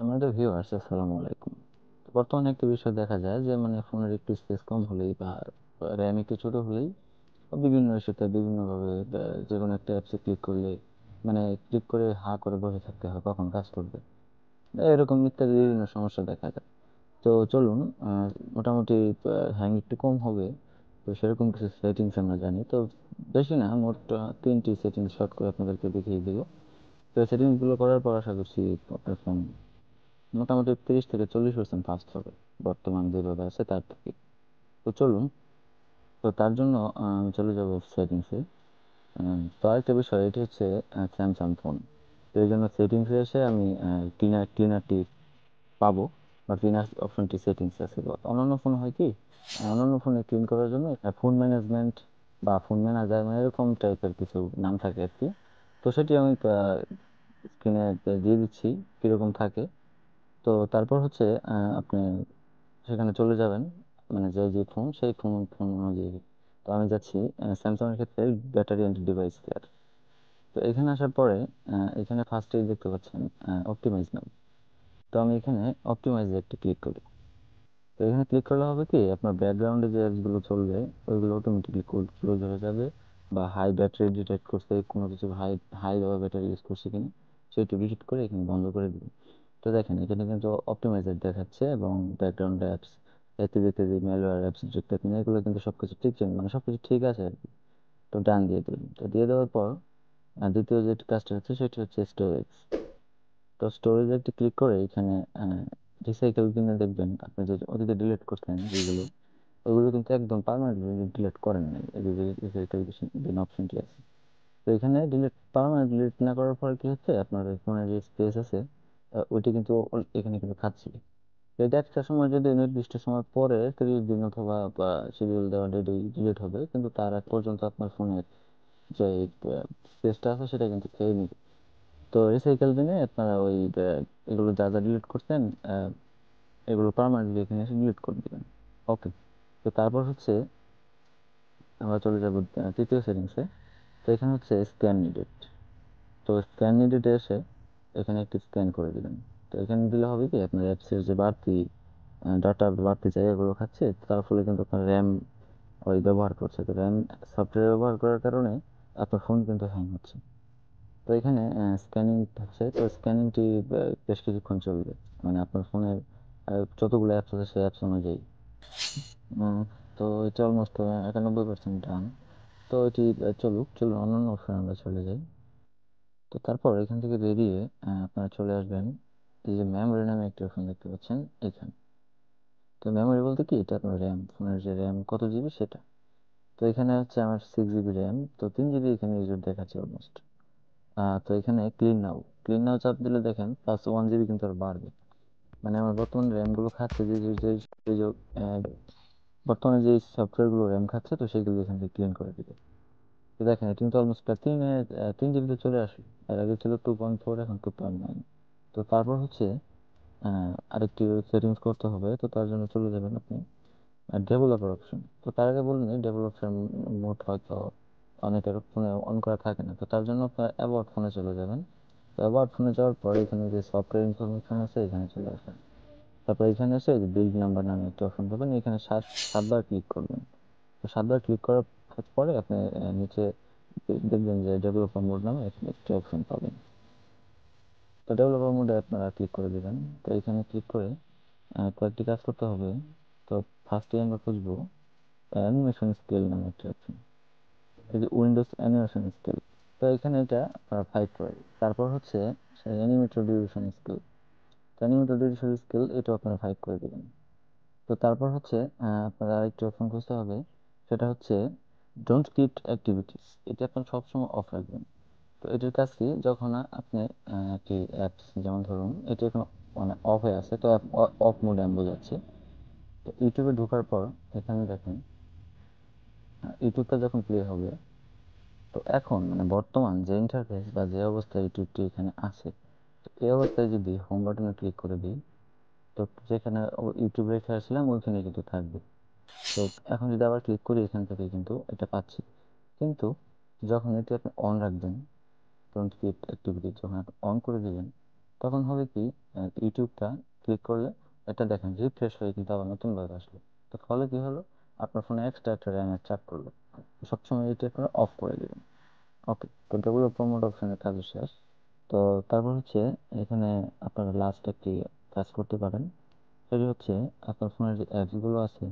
সম্মানিত ভিউয়ার্স, আসসালামু আলাইকুম। তো বর্তমানে একটা বিষয় দেখা যায় যে ফোনের একটু স্পেস কম হলেই বা র্যাম একটু ছোট হলেই বিভিন্ন ইস্যুতে বিভিন্নভাবে যে কোনো একটা অ্যাপসে ক্লিক করলে ক্লিক করে হা করে বসে থাকতে হয় কখন কাজ করবে। এরকম ইত্যাদি বিভিন্ন সমস্যা দেখা যায়। তো চলুন, মোটামুটি হ্যাং একটু কম হবে। তো সেরকম কিছু সেটিংস আমরা জানি তো, বেশি না, মোট 3টি সেটিংস শর্ট করে আপনাদেরকে দেখিয়ে দেবো। তো সেটিংসগুলো করার পর আশা করছি আপনার ফোন মোটামুটি 30 থেকে 40% ফাস্ট হবে বর্তমান যেভাবে আছে তার থেকে। তো চলুন, তো তার জন্য আমি চলে যাব সেটিংসে। তো আরেকটা বিষয়, এটি হচ্ছে স্যামসাং ফোন। তো এই জন্য সেটিংসে এসে আমি ক্লিনারটি পাবো, বা ক্লিনার অপশনটি সেটিংস আছে। অন্যান্য ফোন হয় কি, অন্যান্য ফোনে ক্লিন করার জন্য ফোন ম্যানেজমেন্ট বা ফোন ম্যানেজার এরকম টাইপের কিছু নাম থাকে আর কি। তো সেটি আমি স্ক্রিনে দিয়ে দিচ্ছি কীরকম থাকে। তো তারপর হচ্ছে আপনি সেখানে চলে যাবেন, যে যে ফোন সেই ফোন অনুযায়ী। তো আমি যাচ্ছি স্যামসাং এর ক্ষেত্রে ব্যাটারি অ্যান্ড ডিভাইস কেয়ার। তো এখানে আসার পরে এখানে ফার্স্টেই দেখতে পাচ্ছেন অপটিমাইজ নাও। তো আমি এখানে অপটিমাইজে একটি ক্লিক করি। তো এখানে ক্লিক করলে হবে কি, আপনার ব্যাকগ্রাউন্ডে যে অ্যাপসগুলো চলবে ওইগুলো অটোমেটিকলি ক্লোজ হয়ে যাবে, বা হাই ব্যাটারি ডিটেক্ট করতে কোনো কিছু হাই হাই ব্যাটারি ইউজ করছে কিনা সেটি ভিজিট করে এখানে বন্ধ করে দিবে। তো দেখেন এখানে কিন্তু অপটিমাইজার দেখাচ্ছে এবং ব্যাকগ্রাউন্ড অ্যাপস ইত্যাদি ম্যালওয়্যার অ্যাপস যুক্ত কিনা এগুলো কিন্তু সবকিছু ঠিক ছিল, সবকিছু ঠিক আছে আর কি। তো ডান দিয়ে দিলাম। তো দিয়ে দেওয়ার পর দ্বিতীয় যে কাজটা হচ্ছে সেটি হচ্ছে স্টোরেজ। তো স্টোরেজে একটি ক্লিক করে এখানে রিসাইকেল কিনে দেখবেন আপনি যে অতীতে ডিলিট করতেন যেগুলো, ওইগুলো কিন্তু একদম পার্মানেন্টলি ডিলিট করেন নাই, এই যে রিসাইকেল অপশনটি আছে। তো এখানে পার্মানেন্ট ডিলিট না করার ফলে কি হচ্ছে, আপনার ফোনের যে স্পেস আছে ওইটা কিন্তু এখানে কিন্তু খাচ্ছে। তো এটা একটা সময়, যদি নির্দিষ্ট সময় পরে 30 দিন অথবা শিডিউল দেওয়া ডেটে ডিলিট হবে, কিন্তু তার আগ পর্যন্ত আপনার ফোনের যে স্পেসটা আছে সেটা কিন্তু খেয়ে নিবে। তো রিসাইকেল দিনে আপনারা ওই এগুলো যা যা ডিলিট করতেন এগুলো পার্মানেন্টলি এখানে এসে ডিলিট করে দিবেন। ওকে। তো তারপর হচ্ছে আমরা চলে যাব তৃতীয় সেটিংসে। তো এখানে হচ্ছে স্ক্যান নিডেড। তো স্ক্যান নিডেড এসে এখানে একটি স্ক্যান করে দিবেন। তো এখানে দিলে হবে কি, আপনার অ্যাপসের যে বাড়তি ডাটা বাড়তি জায়গাগুলো খাচ্ছে, তার ফলে কিন্তু আপনার র্যাম ওই ব্যবহার করছে। তো র্যাম সফটওয়্যার ব্যবহার করার কারণে আপনার ফোন কিন্তু হ্যাং হচ্ছে। তো এখানে স্ক্যানিং থাকছে, তো স্ক্যানিংটি বেশ কিছুক্ষণ চলবে, আপনার ফোনের যতগুলো অ্যাপস আছে সেই অ্যাপস অনুযায়ী। উম, তো এটা অলমোস্ট 91% ডান। তো এটি চলুন অন্যান্য অপশন আমরা চলে যাই। তো তারপর এখান থেকে বেরিয়ে আপনারা চলে আসবেন এই যে মেমোরি নামে একটি অপশন দেখতে পাচ্ছেন এখানে। তো মেমোরি বলতে কি, এটা আপনার র্যাম, ফোনের যে র্যাম কত জিবি সেটা। তো এখানে হচ্ছে আমার 6 জিবি র্যাম, তো 3 জিবি এখানে ইউজার দেখাচ্ছে অলমোস্ট। তো এখানে ক্লিন নাও চাপ দিলে দেখেন +1 জিবি কিন্তু আর বাড়বে। আমার বর্তমানে র্যাম গুলো খাচ্ছে যে আহ, বর্তমানে যে সফটওয়্যার গুলো র্যাম খাচ্ছে, তো সেগুলো এখান থেকে ক্লিন করে দিবে। তো দেখেন এটা কিন্তু অলমোস্ট 3 জিবিতে চলে আসে। এর আগে ছিল 2.4, এখন 2.9। তো তারপর হচ্ছে আরেকটি সেটিংস করতে হবে। তো তার জন্য চলে যাবেন আপনি ডেভেলপার অপশন। তো তার আগে বলুন, ডেভেলপার মোড হয়তো অনেকের ফোনে অন করা থাকে না। তো তার জন্য আপনার অ্যাবাউট ফোনে চলে যাবেন। তো অ্যাবাউট ফোনে যাওয়ার পর এখানে যে সফটওয়্যার ইনফরমেশন আছে এখানে চলে আসবেন। তারপর এখানে এসে বিল্ড নাম্বার নামে একটা অপশন পাবেন, এখানে সাতবার ক্লিক করবেন। তো সাতবার ক্লিক করার পরে আপনি নিচে দেখবেন যে ডেভেলপার মোড নামে একটা অপশন পাবেন। তো ডেভেলপার মোডে আপনারা ক্লিক করে দেবেন। তো এখানে ক্লিক করে কয়েকটি কাজ করতে হবে। তো ফার্স্টে আমরা খুঁজবো অ্যানিমেশন স্কেল নামে একটা অপশন, এই যে উইন্ডোজ অ্যানিমেশন স্কেল। তো এখানে এটা আপনারা 5 করে, তারপর হচ্ছে অ্যানিমেটর ডিউরেশন স্কেল। তো অ্যানিমেটর ডিউরেশন স্কেল এটা আপনারা 5 করে দেবেন। তো তারপর হচ্ছে আপনারা আরেকটি অপশন খুঁজতে হবে, সেটা হচ্ছে ডোন্ট কিপ অ্যাক্টিভিটিস। এটা আপনার সবসময় অফ রাখবেন। তো এটার কাজ কি, যখন আপনি একটি অ্যাপস, যেমন ধরুন এটা এখন অফ হয়ে আছে, তো অফ মোডে আমি বোঝাচ্ছি। তো ইউটিউবে ঢোকার পর এখানে দেখেন ইউটিউবটা যখন প্লে হবে, তো এখন বর্তমান যে ইন্টারফেস বা যে অবস্থায় ইউটিউবটি এখানে আছে, তো এই অবস্থায় যদি হোম বাটনে ক্লিক করে দিই, তো যেখানে ইউটিউব রেখে আসলাম ওইখানে কিন্তু থাকবে। তো এখন যদি আবার ক্লিক করি, এখান থেকে কিন্তু এটা পাচ্ছি। কিন্তু যখন এটি আপনি অন রাখবেন, ডোন্ট কিপ অ্যাক্টিভিটি যখন আপনি অন করে দিবেন, তখন হবে কি, ইউটিউবটা ক্লিক করলে এটা দেখেন রিফ্রেশ হয়ে কিন্তু আবার নতুনভাবে আসলো। তো ফলে কি হলো, আপনার ফোনে এক্সট্রা একটা র্যামের চাপ করলো। সবসময় এটা আপনারা অফ করে দেবেন। ওকে, তো ডেভেলপ মোড অপশনের কাজ শেষ। তো তারপর হচ্ছে এখানে আপনারা লাস্ট একটি কাজ করতে পারেন। সেটি হচ্ছে আপনার ফোনের যে অ্যাপসগুলো আছে,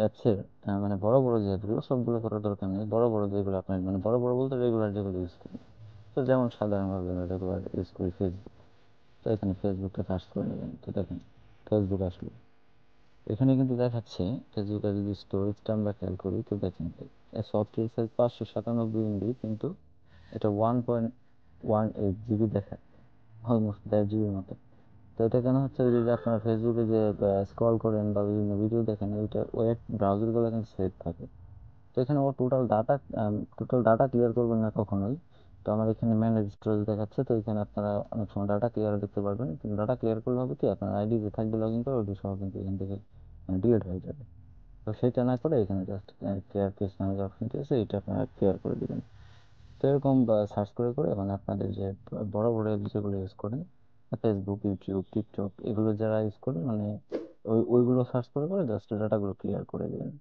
অ্যাপসের মানে বড় বড় যে অ্যাপগুলো সবগুলো করার দরকার নেই। বড় বড় যেগুলো আপনার মানে বড় বড় বলতে রেগুলার যেগুলো ইউজ করি, তো যেমন সাধারণভাবে আমরা রেগুলার ইউজ করি ফেসবুক। তো এখানে ফেসবুকটা সার্চ করে নেবেন। তো দেখেন ফেসবুক আসলো। এখানে কিন্তু দেখাচ্ছে ফেসবুকের যদি স্টোরেজটা আমরা খেয়াল করি, তো দেখেন সফটওয়্যার সাইজ 597 MB, কিন্তু এটা 1.18 GB দেখায়, অলমোস্ট 1.5 GB মতো। তো এটা কেন হচ্ছে, ওই যে আপনারা ফেসবুকে যে স্ক্রল করেন বা বিভিন্ন ভিডিও দেখেন, ওইটা ওয়েব ব্রাউজারগুলো কিন্তু সেভ থাকে। তো এখানে ও টোটাল ডাটা ক্লিয়ার করবেন না কখনোই। তো আমার এখানে ম্যানেজ স্টোরেজ দেখাচ্ছে, তো এখানে আপনারা অনেক সময় ডাটা ক্লিয়ার দেখতে পারবেন, কিন্তু ডাটা ক্লিয়ার করলে হবে কি, আপনার আইডি যে থাকবে লগ ইন করে ওটি সহ কিন্তু এখান থেকে ডিলিট হয়ে যাবে। তো সেটা না করে এখানে জাস্ট ক্লিয়ার কেস নামে যে অপশনটি আছে, এটা আপনারা ক্লিয়ার করে দিবেন। তো এরকম সার্চ করে করে মানে আপনাদের যে বড় বড় অ্যাপ যেগুলো ইউজ করেন, ফেসবুক, ইউটিউব, টিকটক, এগুলো যারা ইউজ করেন মানে ওইগুলো সার্চ করে করে জাস্ট ডাটাগুলো ক্লিয়ার করে দিবেন।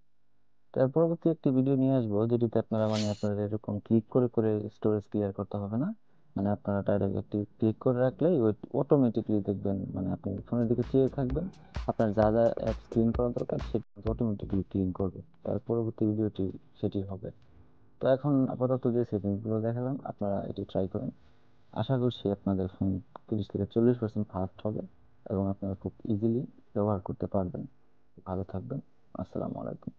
তার পরবর্তী একটি ভিডিও নিয়ে আসবো যেটিতে আপনারা মানে আপনারা এরকম ক্লিক করে করে স্টোরেজ ক্লিয়ার করতে হবে না। মানে আপনারা ডাইরেক্ট একটি ক্লিক করে রাখলেই ওই অটোমেটিকলি দেখবেন, মানে আপনি ফোনের দিকে চেয়ে থাকবেন, আপনার যা যা অ্যাপস ক্লিন করা দরকার সেটি অটোমেটিকলি ক্লিন করবে। তার পরবর্তী ভিডিওটি সেটি হবে। তো এখন আপাতত যে সেটিংসগুলো দেখালাম আপনারা এটি ট্রাই করেন। আশা করছি আপনাদের ফোন 30 থেকে 40% ফাস্ট হবে এবং আপনারা খুব ইজিলি ব্যবহার করতে পারবেন। ভালো থাকবেন। আসসালামু আলাইকুম।